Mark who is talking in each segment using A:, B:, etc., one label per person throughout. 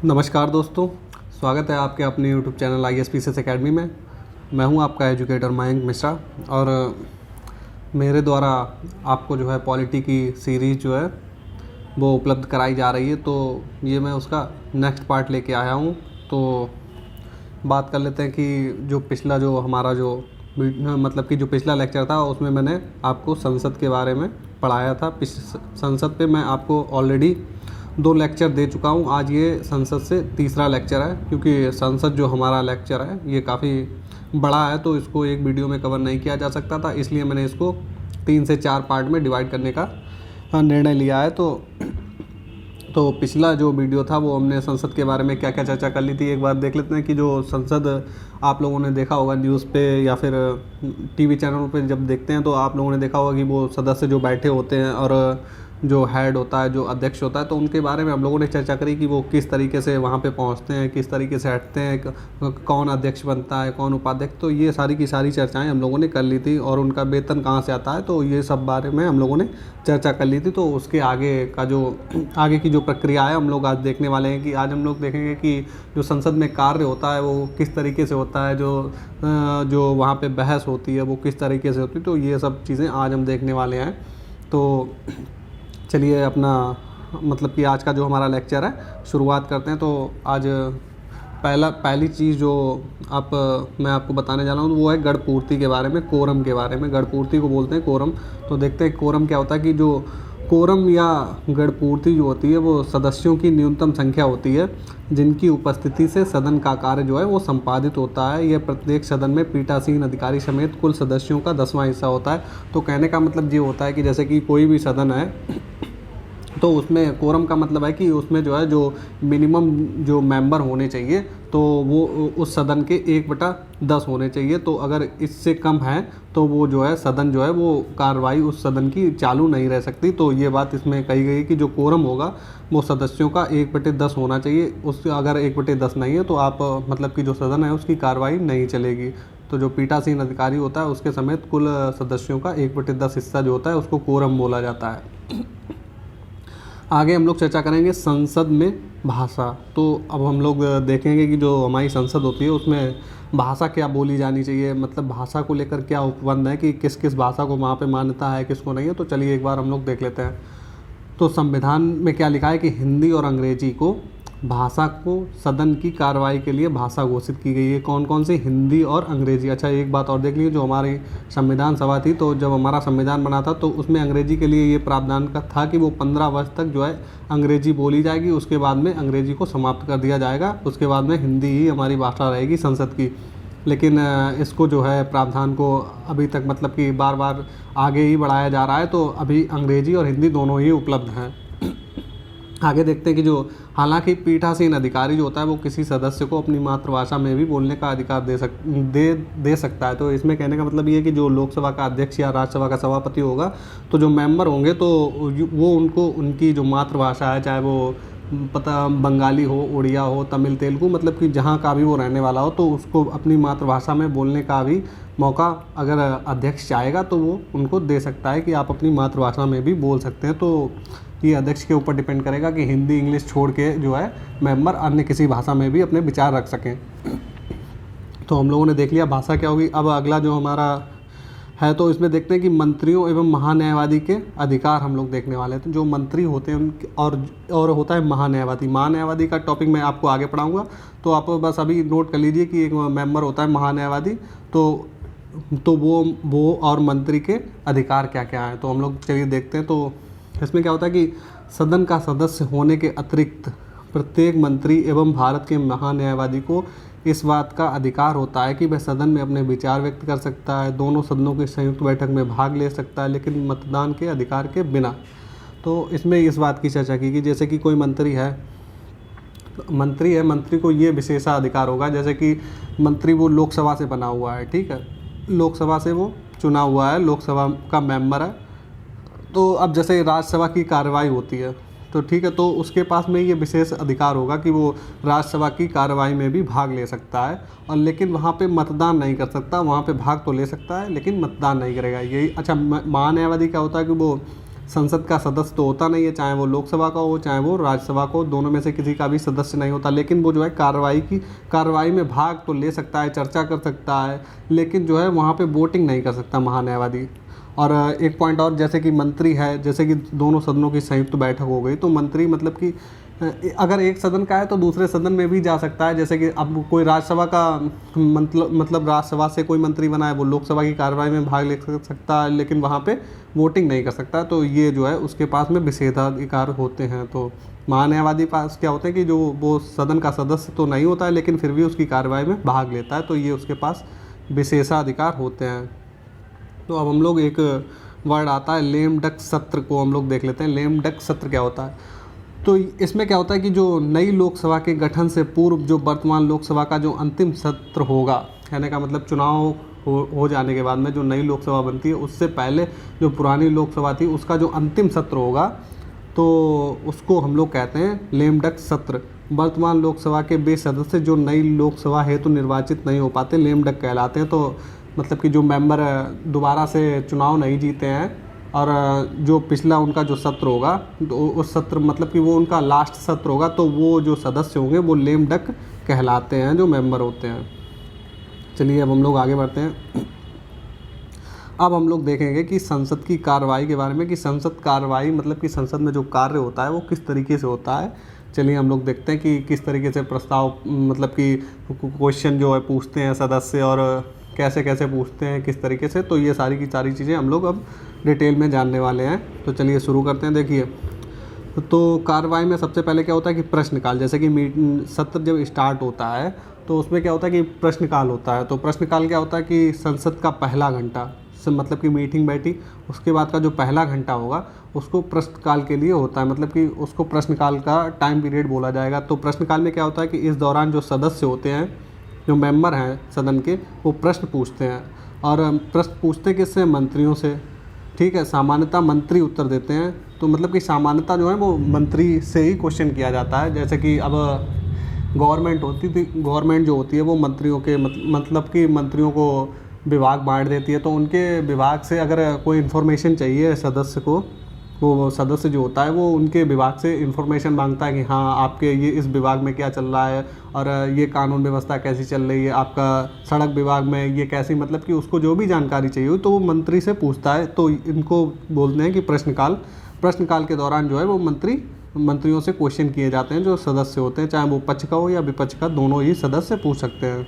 A: नमस्कार दोस्तों, स्वागत है आपके अपने यूट्यूब चैनल ISPCS एकेडमी में। मैं हूं आपका एजुकेटर मयंक मिश्रा और मेरे द्वारा आपको जो है पॉलिटी की सीरीज़ जो है वो उपलब्ध कराई जा रही है। तो ये मैं उसका नेक्स्ट पार्ट लेके आया हूं। तो बात कर लेते हैं कि जो पिछला जो हमारा जो मतलब कि जो पिछला लेक्चर था उसमें मैंने आपको संसद के बारे में पढ़ाया था। संसद पे मैं आपको ऑलरेडी 2 लेक्चर दे चुका हूँ। आज ये संसद से तीसरा लेक्चर है, क्योंकि संसद जो हमारा लेक्चर है ये काफ़ी बड़ा है तो इसको एक वीडियो में कवर नहीं किया जा सकता था, इसलिए मैंने इसको 3 से 4 पार्ट में डिवाइड करने का निर्णय लिया है। तो पिछला जो वीडियो था वो हमने संसद के बारे में क्या क्या चर्चा कर ली थी, एक बार देख लेते हैं। कि जो संसद आप लोगों ने देखा होगा न्यूज़ पे या फिर टीवी चैनल पे जब देखते हैं तो आप लोगों ने देखा होगा कि वो सदस्य जो बैठे होते हैं और जो हेड होता है, जो अध्यक्ष होता है, तो उनके बारे में हम लोगों ने चर्चा करी कि वो किस तरीके से वहाँ पे पहुँचते हैं, किस तरीके से हटते हैं, कौन अध्यक्ष बनता है, कौन उपाध्यक्ष। तो ये सारी की सारी चर्चाएं हम लोगों ने कर ली थी और उनका वेतन कहाँ से आता है, तो ये सब बारे में हम लोगों ने चर्चा कर ली थी। तो उसके आगे की जो प्रक्रिया है हम लोग आज देखने वाले हैं। कि आज हम लोग देखेंगे कि जो संसद में कार्य होता है वो किस तरीके से होता है, जो वहाँ पे बहस होती है वो किस तरीके से होती है। तो ये सब चीज़ें आज हम देखने वाले हैं। तो चलिए अपना मतलब कि आज का जो हमारा लेक्चर है शुरुआत करते हैं। तो आज पहली चीज़ जो मैं आपको बताने जा रहा हूँ वो है गढ़ पूर्ति के बारे में, कोरम के बारे में। गढ़ पूर्ति को बोलते हैं कोरम। तो देखते हैं कोरम क्या होता है। कि जो कोरम या गढ़ पूर्ति जो होती है वो सदस्यों की न्यूनतम संख्या होती है जिनकी उपस्थिति से सदन का कार्य जो है वो संपादित होता है। यह प्रत्येक सदन में पीठासीन अधिकारी समेत कुल सदस्यों का 10वां हिस्सा होता है। तो कहने का मतलब ये होता है कि जैसे कि कोई भी सदन है तो उसमें कोरम का मतलब है कि उसमें जो है जो मिनिमम जो मेंबर होने चाहिए तो वो उस सदन के 1/10 होने चाहिए। तो अगर इससे कम है तो वो जो है सदन जो है वो कार्रवाई उस सदन की चालू नहीं रह सकती। तो ये बात इसमें कही गई कि जो कोरम होगा वो सदस्यों का 1/10 होना चाहिए। उससे अगर 1/10 नहीं है तो आप मतलब कि जो सदन है उसकी कार्रवाई नहीं चलेगी। तो जो पीठासीन अधिकारी होता है उसके समेत कुल सदस्यों का 1/10 हिस्सा जो होता है उसको कोरम बोला जाता है। आगे हम लोग चर्चा करेंगे संसद में भाषा। तो अब हम लोग देखेंगे कि जो हमारी संसद होती है उसमें भाषा क्या बोली जानी चाहिए, मतलब भाषा को लेकर क्या उपबंध है कि किस किस भाषा को वहाँ पे मान्यता है, किसको नहीं है। तो चलिए एक बार हम लोग देख लेते हैं। तो संविधान में क्या लिखा है कि हिंदी और अंग्रेजी को भाषा को सदन की कार्रवाई के लिए भाषा घोषित की गई है। कौन कौन सी? हिंदी और अंग्रेजी। अच्छा एक बात और देख लीजिए, जो हमारी संविधान सभा थी तो जब हमारा संविधान बना था तो उसमें अंग्रेजी के लिए ये प्रावधान का था कि वो 15 वर्ष तक जो है अंग्रेजी बोली जाएगी, उसके बाद में अंग्रेजी को समाप्त कर दिया जाएगा, उसके बाद में हिंदी ही हमारी भाषा रहेगी संसद की। लेकिन इसको जो है प्रावधान को अभी तक मतलब कि बार बार आगे ही बढ़ाया जा रहा है। तो अभी अंग्रेजी और हिंदी दोनों ही उपलब्ध हैं। आगे देखते हैं कि जो हालांकि पीठासीन अधिकारी जो होता है वो किसी सदस्य को अपनी मातृभाषा में भी बोलने का अधिकार दे सकता है। तो इसमें कहने का मतलब ये है कि जो लोकसभा का अध्यक्ष या राज्यसभा का सभापति होगा तो जो मेंबर होंगे तो वो उनको उनकी जो मातृभाषा है, चाहे वो बंगाली हो, उड़िया हो, तमिल, तेलुगु, मतलब कि जहाँ का भी वो रहने वाला हो तो उसको अपनी मातृभाषा में बोलने का भी मौका अगर अध्यक्ष चाहेगा तो वो उनको दे सकता है कि आप अपनी मातृभाषा में भी बोल सकते हैं। तो ये अध्यक्ष के ऊपर डिपेंड करेगा कि हिंदी इंग्लिश छोड़ के जो है मेंबर अन्य किसी भाषा में भी अपने विचार रख सकें। तो हम लोगों ने देख लिया भाषा क्या होगी। अब अगला जो हमारा है तो इसमें देखते हैं कि मंत्रियों एवं महान्यायवादी के अधिकार हम लोग देखने वाले हैं। तो जो मंत्री होते हैं उनके और होता है महान्यायवादी। महान्यायवादी का टॉपिक मैं आपको आगे पढ़ाऊँगा, तो आप बस अभी नोट कर लीजिए कि एक मेंबर होता है महान्यायवादी। तो वो और मंत्री के अधिकार क्या क्या हैं। तो हम लोग चलिए देखते हैं। तो इसमें क्या होता है कि सदन का सदस्य होने के अतिरिक्त प्रत्येक मंत्री एवं भारत के महान्यायवादी को इस बात का अधिकार होता है कि वह सदन में अपने विचार व्यक्त कर सकता है, दोनों सदनों की संयुक्त बैठक में भाग ले सकता है, लेकिन मतदान के अधिकार के बिना। तो इसमें इस बात की चर्चा की कि जैसे कि कोई मंत्री है, मंत्री को ये विशेषाधिकार होगा, जैसे कि मंत्री वो लोकसभा से बना हुआ है, ठीक है, लोकसभा से वो चुना हुआ है, लोकसभा का मेंबर है। तो अब जैसे राज्यसभा की कार्रवाई होती है तो ठीक है, तो उसके पास में ये विशेष अधिकार होगा कि वो राज्यसभा की कार्रवाई में भी भाग ले सकता है, और लेकिन वहाँ पे मतदान नहीं कर सकता। वहाँ पे भाग तो ले सकता है लेकिन मतदान नहीं करेगा। यही अच्छा महान्यायवादी क्या होता है कि वो संसद का सदस्य तो होता नहीं है, चाहे वो लोकसभा का हो चाहे वो राज्यसभा का हो, दोनों में से किसी का भी सदस्य नहीं होता। लेकिन वो जो है कार्रवाई में भाग तो ले सकता है, चर्चा कर सकता है, लेकिन जो है वहाँ पे वोटिंग नहीं कर सकता महान्यायवादी। और एक पॉइंट और, जैसे कि मंत्री है, जैसे कि दोनों सदनों की संयुक्त बैठक हो गई, तो मंत्री मतलब कि अगर एक सदन का है तो दूसरे सदन में भी जा सकता है। जैसे कि अब कोई राज्यसभा का मतलब राज्यसभा से कोई मंत्री बना है, वो लोकसभा की कार्रवाई में भाग ले सकता है, लेकिन वहाँ पे वोटिंग नहीं कर सकता। तो ये जो है उसके पास में विशेषाधिकार होते हैं। तो महान्यायवादी पास क्या होते हैं कि जो वो सदन का सदस्य तो नहीं होता है, लेकिन फिर भी उसकी कार्रवाई में भाग लेता है, तो ये उसके पास विशेषाधिकार होते हैं। तो अब हम लोग एक वर्ड आता है लेम डक सत्र को हम लोग देख लेते हैं। लेम डक सत्र क्या होता है? तो इसमें क्या होता है कि जो नई लोकसभा के गठन से पूर्व जो वर्तमान लोकसभा का जो अंतिम सत्र होगा, कहने का मतलब चुनाव हो जाने के बाद में जो नई लोकसभा बनती है, उससे पहले जो पुरानी लोकसभा थी उसका जो अंतिम सत्र होगा, तो उसको हम लोग कहते हैं लेम डक सत्र। वर्तमान लोकसभा के वे सदस्य जो नई लोकसभा हेतु निर्वाचित नहीं हो पाते, लेम डक कहलाते हैं। तो मतलब कि जो मेंबर दोबारा से चुनाव नहीं जीते हैं और जो पिछला उनका जो सत्र होगा, तो उस सत्र मतलब कि वो उनका लास्ट सत्र होगा, तो वो जो सदस्य होंगे वो लेम डक कहलाते हैं, जो मेंबर होते हैं। चलिए अब हम लोग आगे बढ़ते हैं। अब हम लोग देखेंगे कि संसद की कार्रवाई के बारे में, कि संसद कार्रवाई मतलब कि संसद में जो कार्य होता है वो किस तरीके से होता है। चलिए हम लोग देखते हैं कि किस तरीके से प्रस्ताव मतलब कि क्वेश्चन जो है पूछते हैं सदस्य, और कैसे कैसे पूछते हैं, किस तरीके से। तो ये सारी की सारी चीज़ें हम लोग अब डिटेल में जानने वाले हैं। तो चलिए शुरू करते हैं। देखिए, तो कार्रवाई में सबसे पहले क्या होता है कि प्रश्नकाल। जैसे कि सत्र जब स्टार्ट होता है तो उसमें क्या होता है कि प्रश्नकाल होता है। तो प्रश्नकाल क्या होता है कि संसद का पहला घंटा मतलब कि मीटिंग बैठी, उसके बाद का जो पहला घंटा होगा उसको प्रश्नकाल के लिए होता है, मतलब कि उसको प्रश्नकाल का टाइम पीरियड बोला जाएगा। तो प्रश्नकाल में क्या होता है कि इस दौरान जो सदस्य होते हैं, जो मेंबर हैं सदन के, वो प्रश्न पूछते हैं। और प्रश्न पूछते किससे? मंत्रियों से। ठीक है, सामान्यतः मंत्री उत्तर देते हैं। तो मतलब कि सामान्यतः जो है वो मंत्री से ही क्वेश्चन किया जाता है। जैसे कि अब गवर्नमेंट जो होती है वो मंत्रियों के मतलब कि मंत्रियों को विभाग बांट देती है। तो उनके विभाग से अगर कोई इन्फॉर्मेशन चाहिए सदस्य को, वो सदस्य जो होता है वो उनके विभाग से इन्फॉर्मेशन मांगता है कि हाँ आपके ये इस विभाग में क्या चल रहा है, और ये कानून व्यवस्था कैसी चल रही है, आपका सड़क विभाग में ये कैसी, मतलब कि उसको जो भी जानकारी चाहिए हो तो वो मंत्री से पूछता है। तो इनको बोलते हैं कि प्रश्नकाल के दौरान जो है वो मंत्रियों से क्वेश्चन किए जाते हैं जो सदस्य होते हैं, चाहे वो पक्ष का हो या विपक्ष का, दोनों ही सदस्य पूछ सकते हैं।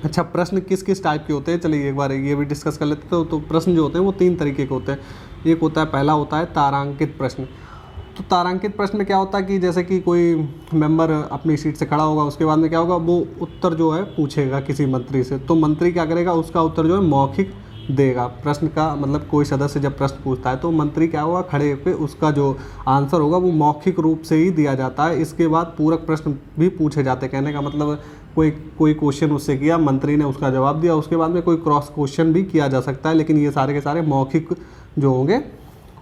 A: अच्छा, प्रश्न किस किस टाइप के होते हैं, चलिए एक बार ये भी डिस्कस कर लेते हैं। तो प्रश्न जो होते हैं वो 3 तरीके के होते हैं। एक होता है, पहला होता है तारांकित प्रश्न। तो तारांकित प्रश्न में क्या होता है कि जैसे कि कोई मेंबर अपनी सीट से खड़ा होगा, उसके बाद में क्या होगा, वो उत्तर जो है पूछेगा किसी मंत्री से। तो मंत्री क्या करेगा, उसका उत्तर जो है मौखिक देगा। प्रश्न का मतलब कोई सदस्य जब प्रश्न पूछता है तो मंत्री क्या होगा, खड़े होकर उसका जो आंसर होगा वो मौखिक रूप से ही दिया जाता है। इसके बाद पूरक प्रश्न भी पूछे जाते हैं। कहने का मतलब कोई क्वेश्चन उससे किया, मंत्री ने उसका जवाब दिया, उसके बाद में कोई क्रॉस क्वेश्चन भी किया जा सकता है, लेकिन ये सारे के सारे मौखिक जो होंगे,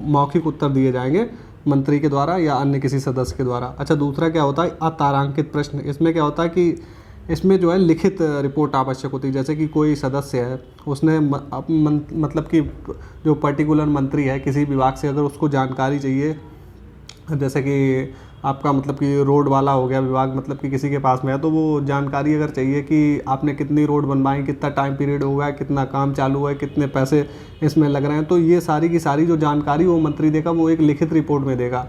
A: मौखिक उत्तर दिए जाएंगे मंत्री के द्वारा या अन्य किसी सदस्य के द्वारा। अच्छा, दूसरा क्या होता है, अतारांकित प्रश्न। इसमें क्या होता है कि इसमें जो है लिखित रिपोर्ट आवश्यक होती है। जैसे कि कोई सदस्य है, उसने मतलब कि जो पर्टिकुलर मंत्री है किसी विभाग से, अगर उसको जानकारी चाहिए, जैसे कि आपका मतलब कि रोड वाला हो गया विभाग, मतलब कि किसी के पास में है, तो वो जानकारी अगर चाहिए कि आपने कितनी रोड बनवाई, कितना टाइम पीरियड हो गया, कितना काम चालू है, कितने पैसे इसमें लग रहे हैं, तो ये सारी की सारी जो जानकारी वो मंत्री देगा, वो एक लिखित रिपोर्ट में देगा,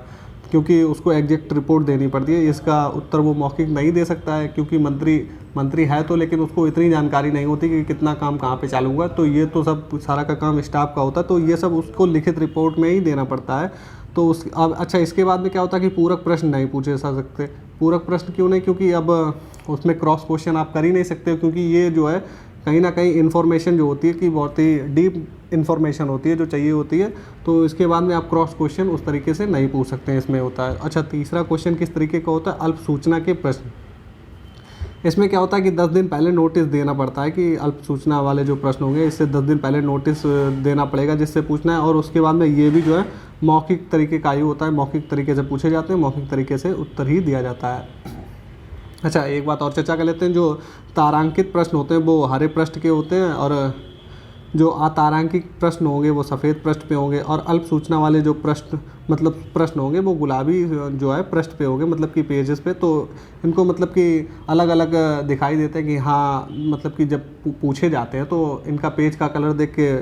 A: क्योंकि उसको एग्जैक्ट रिपोर्ट देनी पड़ती है। इसका उत्तर वो मौखिक नहीं दे सकता है, क्योंकि मंत्री है तो, लेकिन उसको इतनी जानकारी नहीं होती कि कितना काम कहाँ पे चालू हुआ। तो ये तो सब सारा का काम स्टाफ का होता है, तो ये सब उसको लिखित रिपोर्ट में ही देना पड़ता है। तो अब अच्छा, इसके बाद में क्या होता है कि पूरक प्रश्न नहीं पूछे जा सकते। पूरक प्रश्न क्यों नहीं? क्योंकि अब उसमें क्रॉस क्वेश्चन आप कर ही नहीं सकते, क्योंकि ये जो है कहीं ना कहीं इन्फॉर्मेशन जो होती है कि बहुत ही डीप इन्फॉर्मेशन होती है जो चाहिए होती है। तो इसके बाद में आप क्रॉस क्वेश्चन उस तरीके से नहीं पूछ सकते हैं, इसमें होता है। अच्छा, तीसरा क्वेश्चन किस तरीके का होता है, अल्प सूचना के प्रश्न। इसमें क्या होता है कि 10 दिन पहले नोटिस देना पड़ता है कि अल्प सूचना वाले जो प्रश्न होंगे, इससे 10 दिन पहले नोटिस देना पड़ेगा जिससे पूछना है। और उसके बाद में ये भी जो है मौखिक तरीके का ही होता है, मौखिक तरीके से पूछे जाते हैं, मौखिक तरीके से उत्तर ही दिया जाता है। अच्छा, एक बात और चर्चा कर लेते हैं। जो तारांकित प्रश्न होते हैं वो हरे पृष्ठ के होते हैं, और जो अतारांकित प्रश्न होंगे वो सफ़ेद पृष्ठ पे होंगे, और अल्प सूचना वाले जो प्रश्न होंगे वो गुलाबी जो है पृष्ठ पे होंगे, मतलब कि पेजेस पे। तो इनको मतलब कि अलग अलग दिखाई देते हैं कि हाँ, मतलब कि जब पूछे जाते हैं तो इनका पेज का कलर देख के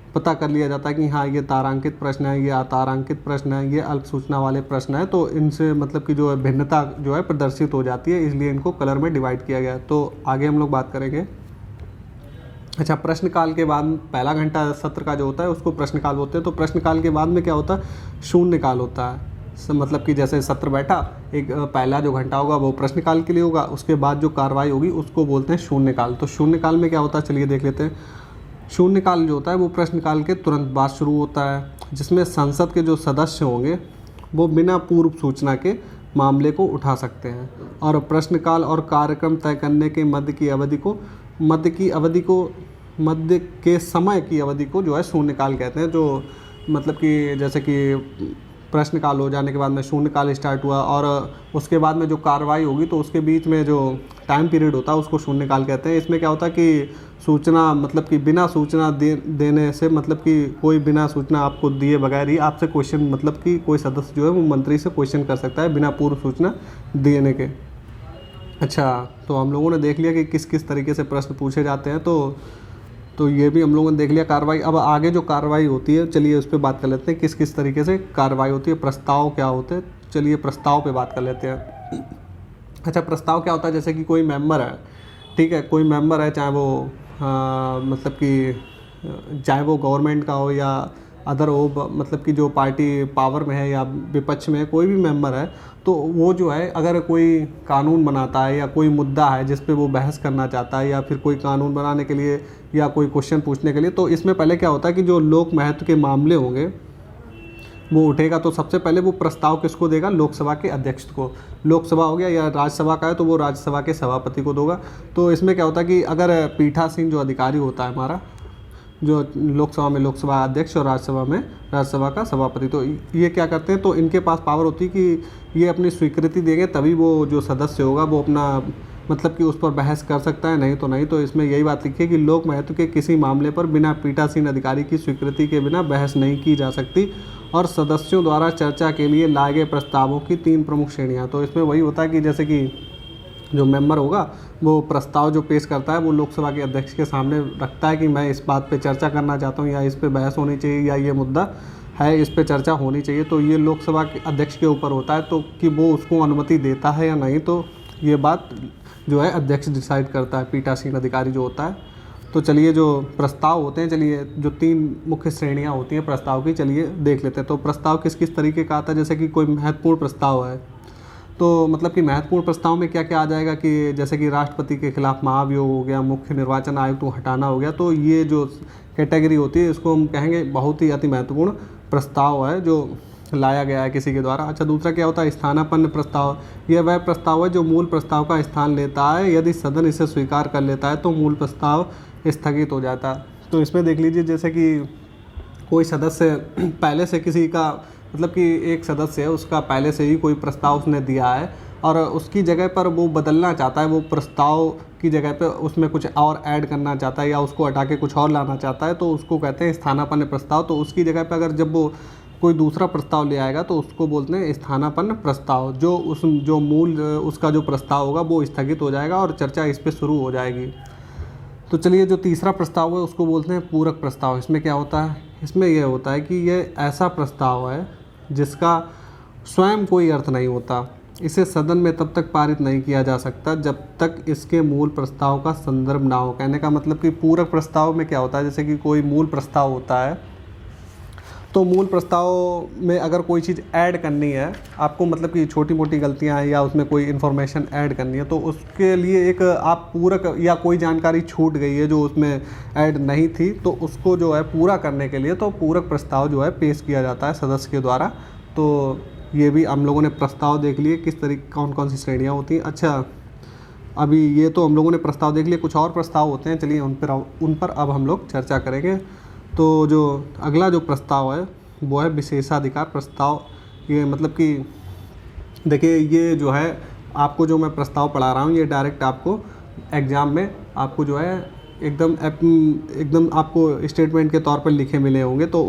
A: पता कर लिया जाता है कि हाँ, ये तारांकित प्रश्न है, ये अतारांकित प्रश्न है, ये अल्प सूचना वाले प्रश्न है। तो इनसे मतलब कि जो है भिन्नता जो है प्रदर्शित हो जाती है, इसलिए इनको कलर में डिवाइड किया गया है। तो आगे हम लोग बात करेंगे। अच्छा, प्रश्नकाल के बाद पहला घंटा सत्र का जो होता है उसको प्रश्नकाल बोलते हैं। तो प्रश्नकाल के बाद में क्या होता है, शून्यकाल होता है। मतलब कि जैसे सत्र बैठा, एक पहला जो घंटा होगा वो प्रश्नकाल के लिए होगा, उसके बाद जो कार्रवाई होगी उसको बोलते हैं शून्यकाल। तो शून्यकाल में क्या होता है, चलिए देख लेते हैं। शून्यकाल जो होता है वो प्रश्नकाल के तुरंत बाद शुरू होता है, जिसमें संसद के जो सदस्य होंगे वो बिना पूर्व सूचना के मामले को उठा सकते हैं, और प्रश्नकाल और कार्यक्रम तय करने के मध्य के समय की अवधि को जो है शून्यकाल कहते हैं। जो मतलब कि जैसे कि प्रश्नकाल हो जाने के बाद में शून्यकाल स्टार्ट हुआ, और उसके बाद में जो कार्रवाई होगी तो उसके बीच में जो टाइम पीरियड होता है उसको शून्यकाल कहते हैं। इसमें क्या होता है कि सूचना मतलब कि बिना सूचना देने से, मतलब कि कोई बिना सूचना आपको दिए बगैर ही आपसे क्वेश्चन, मतलब कि कोई सदस्य जो है वो मंत्री से क्वेश्चन कर सकता है बिना पूर्व सूचना देने के। अच्छा, तो हम लोगों ने देख लिया कि किस किस तरीके से प्रश्न पूछे जाते हैं। तो ये भी हम लोगों ने देख लिया कार्रवाई। अब आगे जो कार्रवाई होती है, चलिए उस पर बात कर लेते हैं, किस किस तरीके से कार्रवाई होती है, प्रस्ताव क्या होते हैं। चलिए प्रस्ताव पे बात कर लेते हैं। अच्छा, प्रस्ताव क्या होता है, जैसे कि कोई मेंबर है, ठीक है, कोई मेंबर है, चाहे वो मतलब कि चाहे वो गवर्नमेंट का हो या अदर हो, मतलब कि जो पार्टी पावर में है या विपक्ष में है, कोई भी मेंबर है, तो वो जो है अगर कोई कानून बनाता है या कोई मुद्दा है जिस पे वो बहस करना चाहता है, या फिर कोई कानून बनाने के लिए या कोई क्वेश्चन पूछने के लिए, तो इसमें पहले क्या होता है कि जो लोक महत्व के मामले होंगे वो उठेगा। तो सबसे पहले वो प्रस्ताव किसको देगा, लोकसभा के अध्यक्ष को। लोकसभा हो गया या राज्यसभा का है तो वो राज्यसभा के सभापति को देगा। तो इसमें क्या होता है कि अगर पीठासीन जो अधिकारी होता है हमारा, जो लोकसभा में लोकसभा अध्यक्ष और राज्यसभा में राज्यसभा का सभापति, तो ये क्या करते हैं, तो इनके पास पावर होती है कि ये अपनी स्वीकृति देंगे तभी वो जो सदस्य होगा वो अपना मतलब कि उस पर बहस कर सकता है, नहीं तो नहीं। तो इसमें यही बात लिखी है कि लोक महत्व के किसी मामले पर बिना पीठासीन अधिकारी की स्वीकृति के बिना बहस नहीं की जा सकती, और सदस्यों द्वारा चर्चा के लिए लाए गए प्रस्तावों की 3 प्रमुख श्रेणियाँ। तो इसमें वही होता है कि जैसे कि जो मेंबर होगा वो प्रस्ताव जो पेश करता है वो लोकसभा के अध्यक्ष के सामने रखता है कि मैं इस बात पे चर्चा करना चाहता हूँ, या इस पे बहस होनी चाहिए, या ये मुद्दा है, इस पे चर्चा होनी चाहिए। तो ये लोकसभा के अध्यक्ष के ऊपर होता है तो कि वो उसको अनुमति देता है या नहीं। तो ये बात जो है अध्यक्ष डिसाइड करता है, पीठासीन अधिकारी जो होता है। तो चलिए जो प्रस्ताव होते हैं, चलिए जो 3 मुख्य श्रेणियाँ होती हैं प्रस्ताव की, चलिए देख लेते हैं। तो प्रस्ताव किस किस तरीके का आता है, जैसे कि कोई महत्वपूर्ण प्रस्ताव है, तो मतलब कि महत्वपूर्ण प्रस्ताव में क्या क्या आ जाएगा कि जैसे कि राष्ट्रपति के खिलाफ महाभियोग हो गया, मुख्य निर्वाचन आयुक्त को हटाना हो गया। तो ये जो कैटेगरी होती है इसको हम कहेंगे बहुत ही अति महत्वपूर्ण प्रस्ताव है जो लाया गया है किसी के द्वारा। अच्छा, दूसरा क्या होता है, स्थानापन्न प्रस्ताव। यह वह प्रस्ताव है जो मूल प्रस्ताव का स्थान लेता है, यदि सदन इसे स्वीकार कर लेता है तो मूल प्रस्ताव स्थगित हो जाता है। तो इसमें देख लीजिए जैसे कि कोई सदस्य पहले से किसी का मतलब कि एक सदस्य है उसका पहले से ही कोई प्रस्ताव उसने दिया है और उसकी जगह पर वो बदलना चाहता है, वो प्रस्ताव की जगह पे उसमें कुछ और ऐड करना चाहता है या उसको हटा के कुछ और लाना चाहता है, तो उसको कहते हैं स्थानापन्न प्रस्ताव। तो उसकी जगह पे अगर जब वो कोई दूसरा प्रस्ताव ले आएगा तो उसको बोलते हैं स्थानापन्न प्रस्ताव। जो मूल उसका जो प्रस्ताव होगा वो स्थगित हो जाएगा और चर्चा इस पर शुरू हो जाएगी। तो चलिए जो तीसरा प्रस्ताव है उसको बोलते हैं पूरक प्रस्ताव। इसमें क्या होता है, इसमें यह होता है कि ये ऐसा प्रस्ताव है जिसका स्वयं कोई अर्थ नहीं होता, इसे सदन में तब तक पारित नहीं किया जा सकता जब तक इसके मूल प्रस्ताव का संदर्भ ना हो। कहने का मतलब कि पूरक प्रस्ताव में क्या होता है, जैसे कि कोई मूल प्रस्ताव होता है तो मूल प्रस्ताव में अगर कोई चीज़ ऐड करनी है आपको, मतलब कि छोटी मोटी गलतियां हैं या उसमें कोई इन्फॉर्मेशन ऐड करनी है, तो उसके लिए एक आप पूरक या कोई जानकारी छूट गई है जो उसमें ऐड नहीं थी, तो उसको जो है पूरा करने के लिए तो पूरक प्रस्ताव जो है पेश किया जाता है सदस्य के द्वारा। तो ये भी हम लोगों ने प्रस्ताव देख लिए किस तरीके कौन कौन सी श्रेणियाँ होती हैं। अच्छा, अभी ये तो हम लोगों ने प्रस्ताव देख लिए, कुछ और प्रस्ताव होते हैं, चलिए उन पर अब हम लोग चर्चा करेंगे। तो जो अगला जो प्रस्ताव है वो है विशेषाधिकार प्रस्ताव। ये मतलब कि देखिए ये जो है आपको जो मैं प्रस्ताव पढ़ा रहा हूँ ये डायरेक्ट आपको एग्ज़ाम में आपको जो है एकदम आपको स्टेटमेंट के तौर पर लिखे मिले होंगे, तो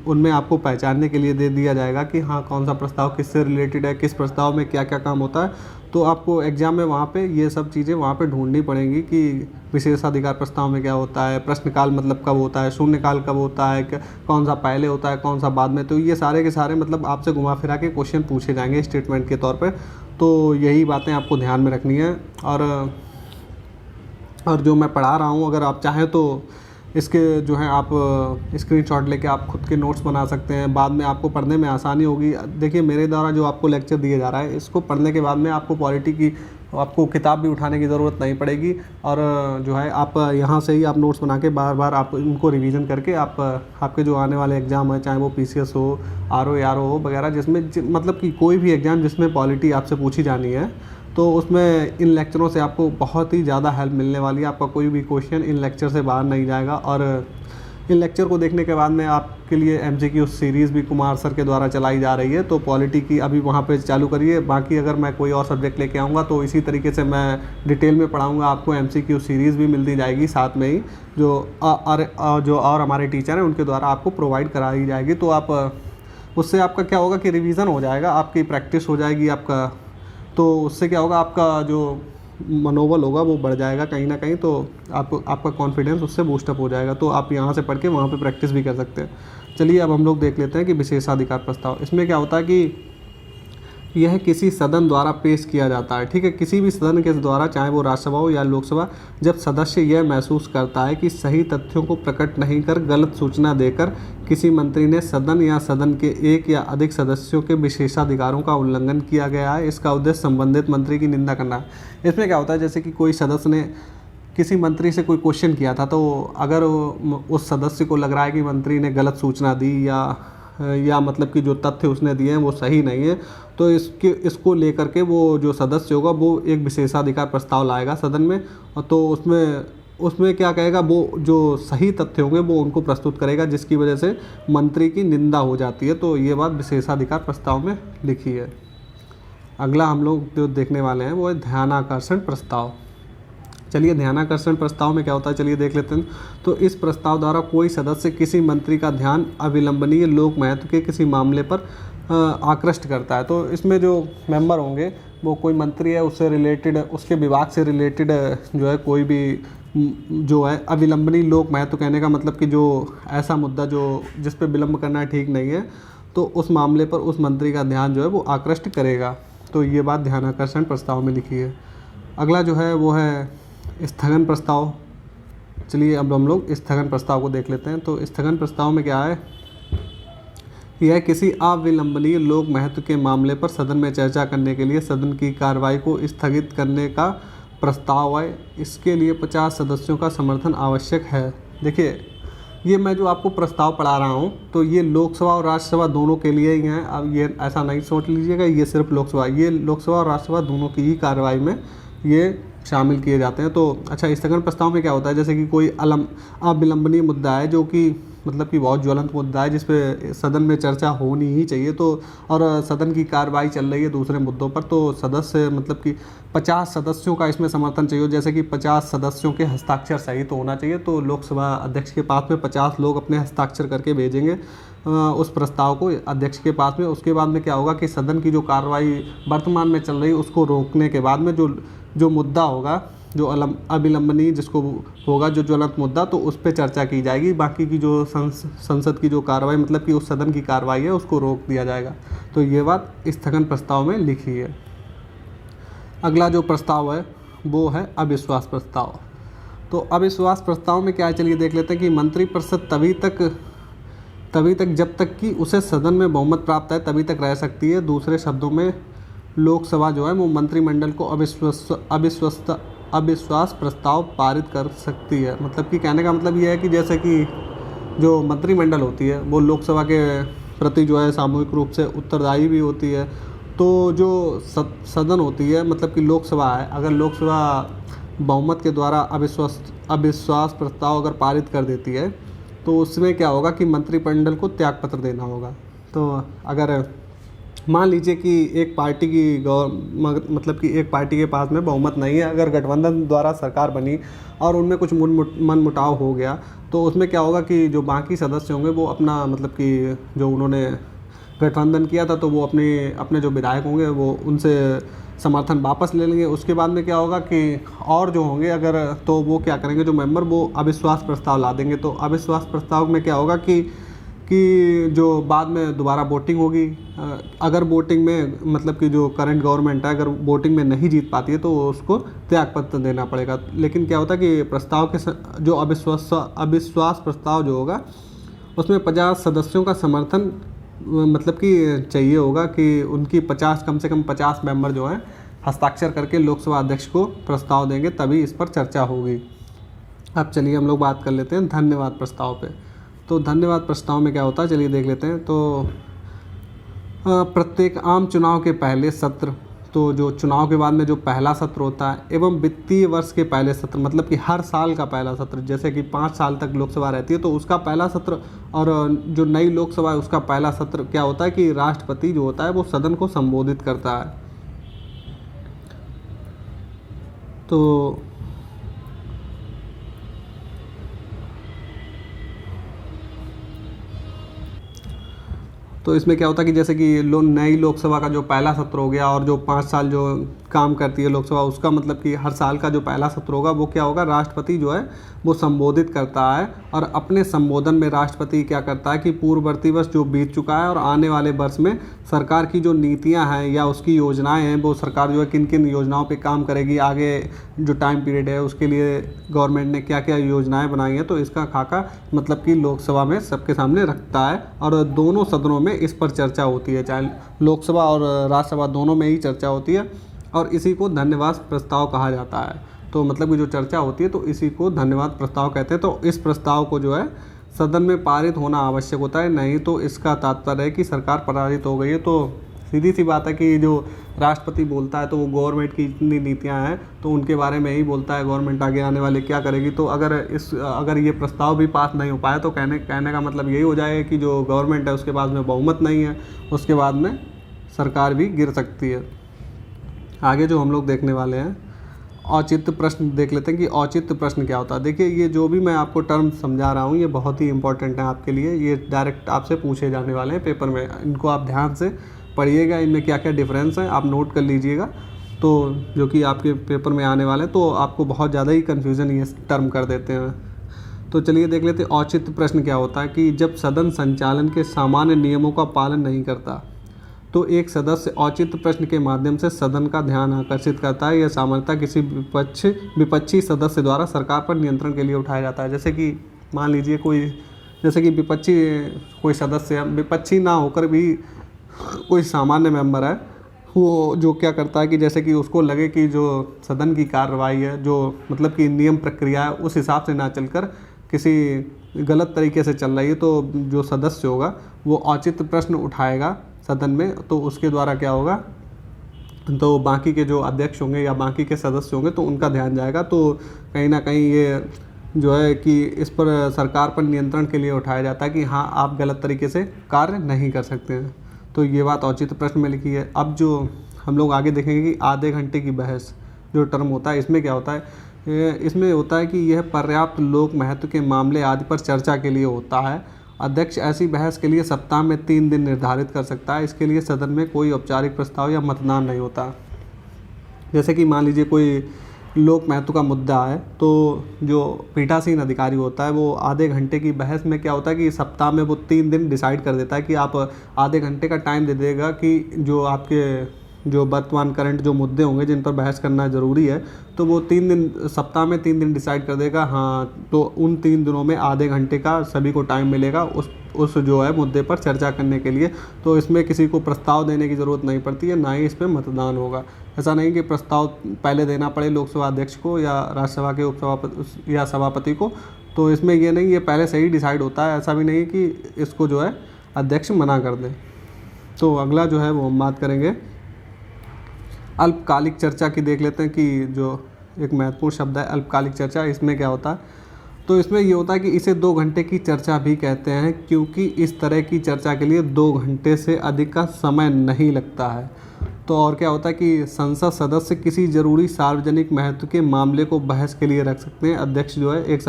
A: उनमें आपको पहचानने के लिए दे दिया जाएगा कि हाँ कौन सा प्रस्ताव किससे रिलेटेड है, किस प्रस्ताव में क्या क्या काम होता है। तो आपको एग्ज़ाम में वहाँ पे ये सब चीज़ें वहाँ पे ढूंढनी पड़ेंगी कि विशेषाधिकार प्रस्ताव में क्या होता है, प्रश्नकाल मतलब कब होता है, शून्यकाल कब होता है, कौन सा पहले होता है, कौन सा बाद में। तो ये सारे के सारे मतलब आपसे घुमा फिरा के क्वेश्चन पूछे जाएंगे स्टेटमेंट के तौर पर। तो यही बातें आपको ध्यान में रखनी है। और जो मैं पढ़ा रहा हूँ, अगर आप चाहें तो इसके जो है आप स्क्रीनशॉट लेके आप खुद के नोट्स बना सकते हैं, बाद में आपको पढ़ने में आसानी होगी। देखिए मेरे द्वारा जो आपको लेक्चर दिया जा रहा है, इसको पढ़ने के बाद में आपको पॉलिटी की आपको किताब भी उठाने की ज़रूरत नहीं पड़ेगी। और जो है आप यहाँ से ही आप नोट्स बना के बार बार आप इनको रिवीजन करके आप आपके जो आने वाले एग्ज़ाम है, चाहे वो PCS हो, RO ARO हो वगैरह, जिसमें मतलब कि कोई भी एग्ज़ाम जिसमें पॉलिटी आपसे पूछी जानी है, तो उसमें इन लेक्चरों से आपको बहुत ही ज़्यादा हेल्प मिलने वाली है। आपका कोई भी क्वेश्चन इन लेक्चर से बाहर नहीं जाएगा। और इन लेक्चर को देखने के बाद में आपके लिए MCQ सीरीज़ भी कुमार सर के द्वारा चलाई जा रही है, तो पॉलिटी की अभी वहाँ पे चालू करिए। बाकी अगर मैं कोई और सब्जेक्ट लेके आऊँगा तो इसी तरीके से मैं डिटेल में पढ़ाऊँगा। आपको MCQ सीरीज़ भी मिलती जाएगी साथ में ही, जो और हमारे टीचर हैं उनके द्वारा आपको प्रोवाइड कराई जाएगी। तो आप उससे आपका क्या होगा कि रिवीजन हो जाएगा, आपकी प्रैक्टिस हो जाएगी आपका। तो उससे क्या होगा, आपका जो मनोबल होगा वो बढ़ जाएगा कहीं ना कहीं, तो आपका कॉन्फिडेंस उससे बूस्टअप हो जाएगा। तो आप यहाँ से पढ़ के वहाँ पे प्रैक्टिस भी कर सकते हैं। चलिए अब हम लोग देख लेते हैं कि विशेषाधिकार प्रस्ताव। इसमें क्या होता है कि यह किसी सदन द्वारा पेश किया जाता है, ठीक है, किसी भी सदन के द्वारा, चाहे वो राज्यसभा हो या लोकसभा, जब सदस्य यह महसूस करता है कि सही तथ्यों को प्रकट नहीं कर गलत सूचना देकर किसी मंत्री ने सदन या सदन के एक या अधिक सदस्यों के विशेषाधिकारों का उल्लंघन किया गया है, इसका उद्देश्य संबंधित मंत्री की निंदा करना है। इसमें क्या होता है, जैसे कि कोई सदस्य ने किसी मंत्री से कोई क्वेश्चन किया था, तो अगर उस सदस्य को लग रहा है कि मंत्री ने गलत सूचना दी या मतलब कि जो तथ्य उसने दिए हैं वो सही नहीं है, तो इसको लेकर के वो जो सदस्य होगा वो एक विशेषाधिकार प्रस्ताव लाएगा सदन में। और तो उसमें क्या कहेगा, वो जो सही तथ्य होंगे वो उनको प्रस्तुत करेगा, जिसकी वजह से मंत्री की निंदा हो जाती है। तो ये बात विशेषाधिकार प्रस्ताव में लिखी है। अगला हम लोग जो देखने वाले हैं वो है ध्यानाकर्षण प्रस्ताव। चलिए ध्यानाकर्षण प्रस्ताव में क्या होता है, चलिए देख लेते हैं। तो इस प्रस्ताव द्वारा कोई सदस्य किसी मंत्री का ध्यान अविलंबनीय लोक महत्व के किसी मामले पर आकृष्ट करता है। तो इसमें जो मेंबर होंगे वो कोई मंत्री है, उससे रिलेटेड, उसके विभाग से रिलेटेड जो है कोई भी जो है अविलंबनीय लोक महत्व, कहने का मतलब कि जो ऐसा मुद्दा जो जिस पे विलंब करना ठीक नहीं है, तो उस मामले पर उस मंत्री का ध्यान जो है वो आकृष्ट करेगा। तो ये बात ध्यानाकर्षण प्रस्ताव में लिखी है। अगला जो है वो है स्थगन प्रस्ताव। चलिए अब हम लोग स्थगन प्रस्ताव को देख लेते हैं। तो स्थगन प्रस्ताव में क्या है, यह किसी अविलंबनीय लोक महत्व के मामले पर सदन में चर्चा करने के लिए सदन की कार्रवाई को स्थगित करने का प्रस्ताव है। इसके लिए 50 सदस्यों का समर्थन आवश्यक है। देखिए ये मैं जो आपको प्रस्ताव पढ़ा रहा हूँ, तो ये लोकसभा और राज्यसभा दोनों के लिए ही हैं। अब ये ऐसा नहीं सोच लीजिएगा ये सिर्फ लोकसभा, ये लोकसभा और राज्यसभा दोनों की ही कार्रवाई में ये शामिल किए जाते हैं। तो अच्छा, स्थगन प्रस्ताव में क्या होता है, जैसे कि कोई अविलंबनीय मुद्दा है जो कि मतलब कि बहुत ज्वलंत मुद्दा है जिस पे सदन में चर्चा होनी ही चाहिए, तो और सदन की कार्रवाई चल रही है दूसरे मुद्दों पर, तो सदस्य मतलब कि 50 सदस्यों का इसमें समर्थन चाहिए। जैसे कि 50 सदस्यों के हस्ताक्षर सही तो होना चाहिए। तो लोकसभा अध्यक्ष के पास में 50 लोग अपने हस्ताक्षर करके भेजेंगे उस प्रस्ताव को अध्यक्ष के पास में। उसके बाद में क्या होगा कि सदन की जो कार्रवाई वर्तमान में चल रही है उसको रोकने के बाद में जो मुद्दा होगा, जो अविलंबनीय जिसको होगा, जो ज्वलंत मुद्दा, तो उस पर चर्चा की जाएगी। बाकी की जो संसद की जो कार्रवाई मतलब कि उस सदन की कार्रवाई है उसको रोक दिया जाएगा। तो ये बात स्थगन प्रस्ताव में लिखी है। अगला जो प्रस्ताव है वो है अविश्वास प्रस्ताव। तो अविश्वास प्रस्ताव में क्या है, चलिए देख लेते हैं कि मंत्रिपरिषद तभी तक जब तक कि उसे सदन में बहुमत प्राप्त है तभी तक रह सकती है। दूसरे शब्दों में लोकसभा जो है वो मंत्रिमंडल को अविश्वास प्रस्ताव पारित कर सकती है। मतलब कि कहने का मतलब ये है कि जैसे कि जो मंत्रिमंडल होती है वो लोकसभा के प्रति जो है सामूहिक रूप से उत्तरदायी भी होती है। तो जो सदन होती है मतलब कि लोकसभा है, अगर लोकसभा बहुमत के द्वारा अविश्वास प्रस्ताव अगर पारित कर देती है तो उसमें क्या होगा कि मंत्रिमंडल को त्यागपत्र देना होगा। तो अगर मान लीजिए कि एक पार्टी की मतलब कि एक पार्टी के पास में बहुमत नहीं है, अगर गठबंधन द्वारा सरकार बनी और उनमें कुछ मनमुटाव हो गया, तो उसमें क्या होगा कि जो बाकी सदस्य होंगे वो अपना मतलब कि जो उन्होंने गठबंधन किया था तो वो अपने अपने जो विधायक होंगे वो उनसे समर्थन वापस ले लेंगे। उसके बाद में क्या होगा कि और जो होंगे अगर, तो वो क्या करेंगे, जो मेंबर वो अविश्वास प्रस्ताव ला देंगे। तो अविश्वास प्रस्ताव में क्या होगा कि जो बाद में दोबारा वोटिंग होगी, अगर वोटिंग में मतलब कि जो करंट गवर्नमेंट है अगर वोटिंग में नहीं जीत पाती है तो उसको त्यागपत्र देना पड़ेगा। लेकिन क्या होता है कि प्रस्ताव के जो अविश्वास प्रस्ताव जो होगा उसमें 50 सदस्यों का समर्थन मतलब कि चाहिए होगा कि उनकी 50 कम से कम 50 मेंबर जो हैं हस्ताक्षर करके लोकसभा अध्यक्ष को प्रस्ताव देंगे, तभी इस पर चर्चा होगी। अब चलिए हम लोग बात कर लेते हैं धन्यवाद प्रस्ताव पे। तो धन्यवाद प्रस्ताव में क्या होता है चलिए देख लेते हैं। तो प्रत्येक आम चुनाव के पहले सत्र, तो जो चुनाव के बाद में जो पहला सत्र होता है, एवं वित्तीय वर्ष के पहले सत्र, मतलब कि हर साल का पहला सत्र, जैसे कि 5 साल तक लोकसभा रहती है तो उसका पहला सत्र, और जो नई लोकसभा है उसका पहला सत्र क्या होता है कि राष्ट्रपति जो होता है वो सदन को संबोधित करता है। तो इसमें क्या होता है कि जैसे कि नई लोकसभा का जो पहला सत्र हो गया और जो 5 साल जो काम करती है लोकसभा, उसका मतलब कि हर साल का जो पहला सत्र होगा वो क्या होगा, राष्ट्रपति जो है वो संबोधित करता है। और अपने संबोधन में राष्ट्रपति क्या करता है कि पूर्ववर्ती वर्ष जो बीत चुका है और आने वाले वर्ष में सरकार की जो नीतियां हैं या उसकी योजनाएं हैं, वो सरकार जो है किन किन योजनाओं पे काम करेगी, आगे जो टाइम पीरियड है उसके लिए गवर्नमेंट ने क्या क्या योजनाएं बनाई हैं, तो इसका खाका मतलब कि लोकसभा में सबके सामने रखता है। और दोनों सदनों में इस पर चर्चा होती है, चाहे लोकसभा और राज्यसभा दोनों में ही चर्चा होती है, और इसी को धन्यवाद प्रस्ताव कहा जाता है। तो मतलब कि जो चर्चा होती है तो इसी को धन्यवाद प्रस्ताव कहते हैं। तो इस प्रस्ताव को जो है सदन में पारित होना आवश्यक होता है, नहीं तो इसका तात्पर्य है कि सरकार पराजित हो गई है। तो सीधी सी बात है कि जो राष्ट्रपति बोलता है तो वो गवर्नमेंट की जितनी नीतियां हैं तो उनके बारे में ही बोलता है, गवर्नमेंट आगे आने वाले क्या करेगी। तो अगर ये प्रस्ताव भी पास नहीं हो पाया तो कहने का मतलब यही हो जाएगा कि जो गवर्नमेंट है उसके पास में बहुमत नहीं है, उसके बाद में सरकार भी गिर सकती है। आगे जो हम लोग देखने वाले हैं औचित्य प्रश्न देख लेते हैं कि औचित्य प्रश्न क्या होता है। देखिए ये जो भी मैं आपको टर्म समझा रहा हूँ ये बहुत ही इंपॉर्टेंट है आपके लिए, ये डायरेक्ट आपसे पूछे जाने वाले हैं पेपर में, इनको आप ध्यान से पढ़िएगा, इनमें क्या क्या डिफरेंस है आप नोट कर लीजिएगा। तो जो कि आपके पेपर में आने वाले हैं तो आपको बहुत ज़्यादा ही कन्फ्यूज़न ये टर्म कर देते हैं। तो चलिए देख लेते हैं औचित्य प्रश्न क्या होता है कि जब सदन संचालन के सामान्य नियमों का पालन नहीं करता तो एक सदस्य औचित्य प्रश्न के माध्यम से सदन का ध्यान आकर्षित करता है। यह सामान्यतः किसी विपक्षी सदस्य द्वारा सरकार पर नियंत्रण के लिए उठाया जाता है। जैसे कि मान लीजिए जैसे कि विपक्षी कोई सदस्य है, विपक्षी ना होकर भी कोई सामान्य मेंबर है, वो जो क्या करता है कि जैसे कि उसको लगे कि जो सदन की कार्रवाई है, जो मतलब कि नियम प्रक्रिया है उस हिसाब से ना चलकर किसी गलत तरीके से चल रही है, तो जो सदस्य होगा वो औचित्य प्रश्न उठाएगा सदन में। तो उसके द्वारा क्या होगा, तो बाकी के जो अध्यक्ष होंगे या बाकी के सदस्य होंगे तो उनका ध्यान जाएगा। तो कहीं ना कहीं ये जो है कि इस पर सरकार पर नियंत्रण के लिए उठाया जाता है कि हाँ आप गलत तरीके से कार्य नहीं कर सकते हैं। तो ये बात औचित्य प्रश्न में लिखी है। अब जो हम लोग आगे देखेंगे कि आधे घंटे की बहस जो टर्म होता है, इसमें क्या होता है, इसमें होता है कि यह पर्याप्त लोक महत्व के मामले आदि पर चर्चा के लिए होता है। अध्यक्ष ऐसी बहस के लिए सप्ताह में 3 दिन निर्धारित कर सकता है। इसके लिए सदन में कोई औपचारिक प्रस्ताव या मतदान नहीं होता। जैसे कि मान लीजिए कोई लोक महत्व का मुद्दा है तो जो पीठासीन अधिकारी होता है वो आधे घंटे की बहस में क्या होता है कि सप्ताह में वो 3 दिन डिसाइड कर देता है कि आप आधे घंटे का टाइम दे देगा कि जो आपके जो वर्तमान करंट जो मुद्दे होंगे जिन पर बहस करना ज़रूरी है, तो वो 3 दिन सप्ताह में 3 दिन डिसाइड कर देगा। हाँ, तो उन 3 दिनों में आधे घंटे का सभी को टाइम मिलेगा उस जो है मुद्दे पर चर्चा करने के लिए। तो इसमें किसी को प्रस्ताव देने की ज़रूरत नहीं पड़ती है, ना ही इस पर मतदान होगा। ऐसा नहीं कि प्रस्ताव पहले देना पड़े लोकसभा अध्यक्ष को या राज्यसभा के उपसभापति या सभापति को। तो इसमें ये नहीं, ये पहले से ही डिसाइड होता है। ऐसा भी नहीं कि इसको जो है अध्यक्ष मना कर दे। तो अगला जो है वो हम बात करेंगे अल्पकालिक चर्चा की। देख लेते हैं कि जो एक महत्वपूर्ण शब्द है अल्पकालिक चर्चा, इसमें क्या होता है, तो इसमें ये होता है कि इसे 2 घंटे की चर्चा भी कहते हैं, क्योंकि इस तरह की चर्चा के लिए 2 घंटे से अधिक का समय नहीं लगता है। तो और क्या होता है कि संसद सदस्य किसी ज़रूरी सार्वजनिक महत्व के मामले को बहस के लिए रख सकते हैं। अध्यक्ष जो है एक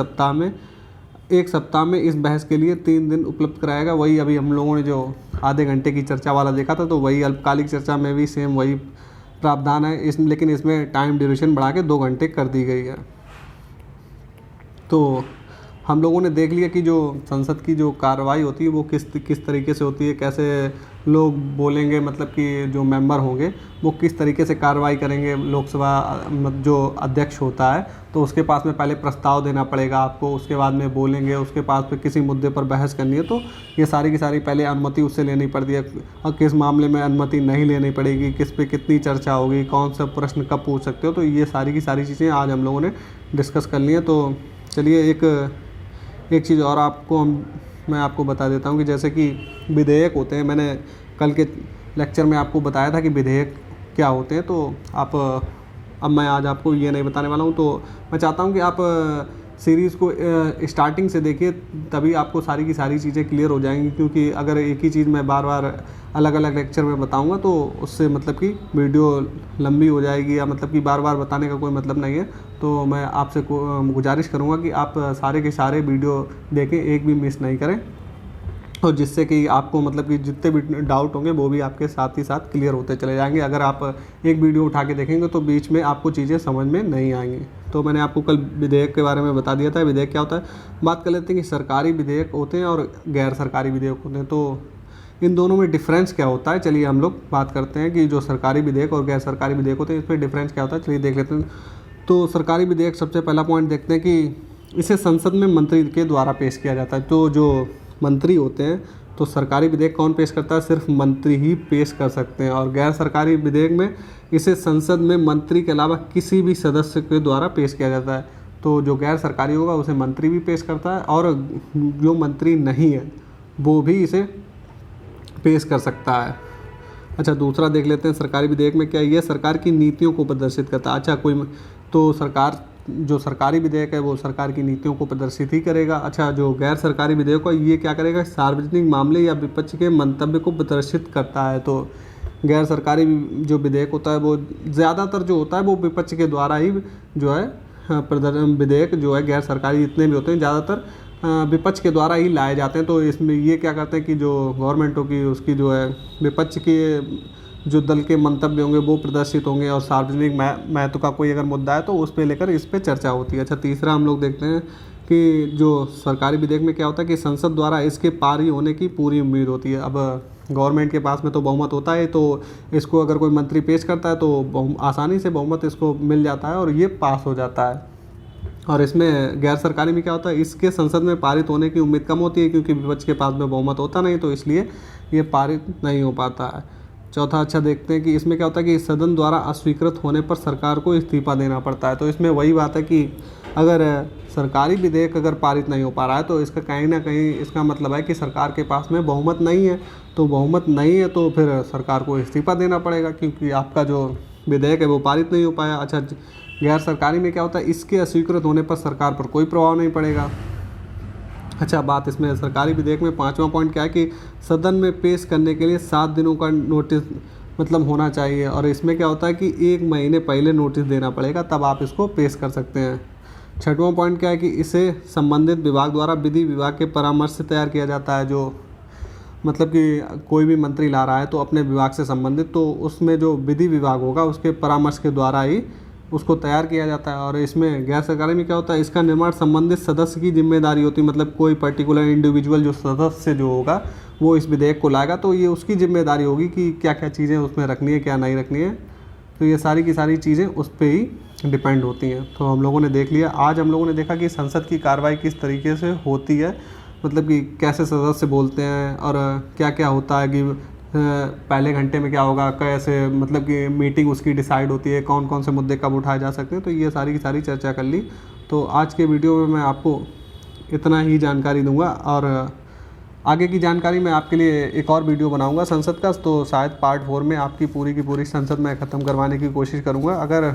A: सप्ताह में इस बहस के लिए 3 दिन उपलब्ध कराएगा। वही अभी हम लोगों ने जो आधे घंटे की चर्चा वाला देखा था, तो वही अल्पकालिक चर्चा में भी सेम वही प्रावधान है, लेकिन इसमें टाइम ड्यूरेशन बढ़ा के 2 घंटे कर दी गई है। तो हम लोगों ने देख लिया कि जो संसद की जो कार्रवाई होती है वो किस तरीके से होती है, कैसे लोग बोलेंगे, मतलब कि जो मेंबर होंगे वो किस तरीके से कार्रवाई करेंगे। लोकसभा जो अध्यक्ष होता है तो उसके पास में पहले प्रस्ताव देना पड़ेगा आपको, उसके बाद में बोलेंगे, उसके पास में किसी मुद्दे पर बहस करनी है तो ये सारी की सारी पहले अनुमति उससे लेनी पड़ती है, और किस मामले में अनुमति नहीं लेनी पड़ेगी, किस पे कितनी चर्चा होगी, कौन सा प्रश्न कब पूछ सकते हो। तो ये सारी की सारी चीज़ें आज हम लोगों ने डिस्कस कर ली हैं। तो चलिए एक चीज़ और मैं आपको बता देता हूँ कि जैसे कि विधेयक होते हैं, मैंने कल के लेक्चर में आपको बताया था कि विधेयक क्या होते हैं। तो अब मैं आज आपको ये नहीं बताने वाला हूँ। तो मैं चाहता हूँ कि आप सीरीज़ को स्टार्टिंग से देखिए, तभी आपको सारी की सारी चीज़ें क्लियर हो जाएंगी, क्योंकि अगर एक ही चीज़ मैं बार बार अलग अलग लेक्चर में बताऊंगा तो उससे मतलब कि वीडियो लंबी हो जाएगी, या मतलब कि बार बार बताने का कोई मतलब नहीं है। तो मैं आपसे गुजारिश करूंगा कि आप सारे के सारे वीडियो देखें, एक भी मिस नहीं करें, और जिससे कि आपको मतलब कि जितने भी डाउट होंगे वो भी आपके साथ ही साथ क्लियर होते चले जाएंगे। अगर आप एक वीडियो उठा के देखेंगे तो बीच में आपको चीज़ें समझ में नहीं आएंगी। तो मैंने आपको कल विधेयक के बारे में बता दिया था, विधेयक क्या होता है। बात कर लेते हैं कि सरकारी विधेयक होते हैं और गैर सरकारी विधेयक होते हैं, तो इन दोनों में डिफरेंस क्या होता है। चलिए हम लोग बात करते हैं कि जो सरकारी विधेयक और गैर सरकारी विधेयक होते हैं इसमें डिफरेंस क्या होता है, चलिए देख लेते हैं। तो सरकारी विधेयक, सबसे पहला पॉइंट देखते हैं कि इसे संसद में मंत्री के द्वारा पेश किया जाता है। तो जो मंत्री होते हैं, तो सरकारी विधेयक कौन पेश करता है, सिर्फ मंत्री ही पेश कर सकते हैं। और गैर सरकारी विधेयक में इसे संसद में मंत्री के अलावा किसी भी सदस्य के द्वारा पेश किया जाता है। तो जो गैर सरकारी होगा उसे मंत्री भी पेश करता है, और जो मंत्री नहीं है वो भी इसे पेश कर सकता है। अच्छा, दूसरा देख लेते हैं सरकारी विधेयक में क्या है। ये सरकार की नीतियों को प्रदर्शित करता है। अच्छा, जो सरकारी विधेयक है वो सरकार की नीतियों को प्रदर्शित ही करेगा। अच्छा, जो गैर सरकारी विधेयक है ये क्या करेगा, सार्वजनिक मामले या विपक्ष के मंतव्य को प्रदर्शित करता है। तो गैर सरकारी जो विधेयक होता है वो ज़्यादातर जो होता है वो विपक्ष के द्वारा ही जो है विधेयक जो है गैर सरकारी जितने भी होते हैं ज़्यादातर विपक्ष के द्वारा ही लाए जाते हैं। तो इसमें ये क्या करते हैं कि जो गवर्नमेंट होगी उसकी जो है विपक्ष के जो दल के मंतव्य होंगे वो प्रदर्शित होंगे, और सार्वजनिक महत्व का कोई अगर मुद्दा है तो उस पे लेकर इस पे चर्चा होती है। अच्छा, तीसरा हम लोग देखते हैं कि जो सरकारी विधेयक में क्या होता है कि संसद द्वारा इसके पारित होने की पूरी उम्मीद होती है। अब गवर्नमेंट के पास में तो बहुमत होता है, तो इसको अगर कोई मंत्री पेश करता है तो आसानी से बहुमत इसको मिल जाता है और ये पास हो जाता है। और इसमें गैर सरकारी में क्या होता है, इसके संसद में पारित होने की उम्मीद कम होती है, क्योंकि विपक्ष के पास में बहुमत होता नहीं, तो इसलिए ये पारित नहीं हो पाता है। चौथा, अच्छा देखते हैं कि इसमें क्या होता है कि सदन द्वारा अस्वीकृत होने पर सरकार को इस्तीफा देना पड़ता है। तो इसमें वही बात है कि अगर सरकारी विधेयक अगर पारित नहीं हो पा रहा है तो इसका कहीं ना कहीं इसका मतलब है कि सरकार के पास में बहुमत नहीं है। तो बहुमत नहीं है तो फिर सरकार को इस्तीफा देना पड़ेगा, क्योंकि आपका जो विधेयक है वो पारित नहीं हो पाया। अच्छा, गैर सरकारी में क्या होता है, इसके अस्वीकृत होने पर सरकार पर कोई प्रभाव नहीं पड़ेगा। अच्छा, बात इसमें सरकारी विधेयक में पांचवा पॉइंट क्या है कि सदन में पेश करने के लिए 7 दिनों का नोटिस मतलब होना चाहिए, और इसमें क्या होता है कि 1 महीने पहले नोटिस देना पड़ेगा, तब आप इसको पेश कर सकते हैं। छठवां पॉइंट क्या है कि इसे संबंधित विभाग द्वारा विधि विभाग के परामर्श से तैयार किया जाता है। जो मतलब कि कोई भी मंत्री ला रहा है तो अपने विभाग से संबंधित, तो उसमें जो विधि विभाग होगा उसके परामर्श के द्वारा ही उसको तैयार किया जाता है। और इसमें गैर सरकारी में क्या होता है, इसका निर्माण संबंधित सदस्य की जिम्मेदारी होती है। मतलब कोई पर्टिकुलर इंडिविजुअल जो सदस्य जो होगा वो इस विधेयक को लाएगा तो ये उसकी जिम्मेदारी होगी कि क्या क्या चीज़ें उसमें रखनी है, क्या नहीं रखनी है। तो ये सारी की सारी चीज़ें उस पर ही डिपेंड होती हैं। तो हम लोगों ने देख लिया, आज हम लोगों ने देखा कि संसद की कार्रवाई किस तरीके से होती है, मतलब कि कैसे सदस्य बोलते हैं और क्या क्या होता है कि पहले घंटे में क्या होगा, कैसे मतलब कि मीटिंग उसकी डिसाइड होती है, कौन कौन से मुद्दे कब उठाए जा सकते हैं। तो ये सारी की सारी चर्चा कर ली। तो आज के वीडियो में मैं आपको इतना ही जानकारी दूंगा, और आगे की जानकारी मैं आपके लिए एक और वीडियो बनाऊंगा संसद का, तो शायद पार्ट 4 में आपकी पूरी की पूरी संसद में ख़त्म करवाने की कोशिश करूंगा। अगर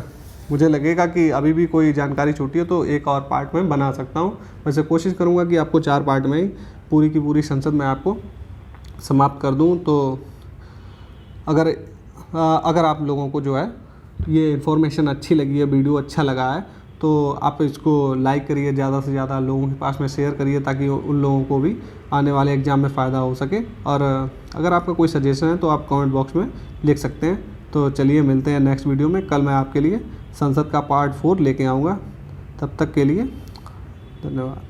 A: मुझे लगेगा कि अभी भी कोई जानकारी छूटी है तो एक और पार्ट में बना सकता हूँ। वैसे कोशिश करूँगा कि आपको 4 पार्ट में ही पूरी की पूरी संसद मैं आपको समाप्त कर दूँ। तो अगर आप लोगों को जो है ये इन्फॉर्मेशन अच्छी लगी है, वीडियो अच्छा लगा है, तो आप इसको लाइक करिए, ज़्यादा से ज़्यादा लोगों के पास में शेयर करिए ताकि उन लोगों को भी आने वाले एग्ज़ाम में फ़ायदा हो सके। और अगर आपका कोई सजेशन है तो आप कमेंट बॉक्स में लिख सकते हैं। तो चलिए मिलते हैं नेक्स्ट वीडियो में। कल मैं आपके लिए संसद का पार्ट 4 लेके आऊँगा। तब तक के लिए धन्यवाद।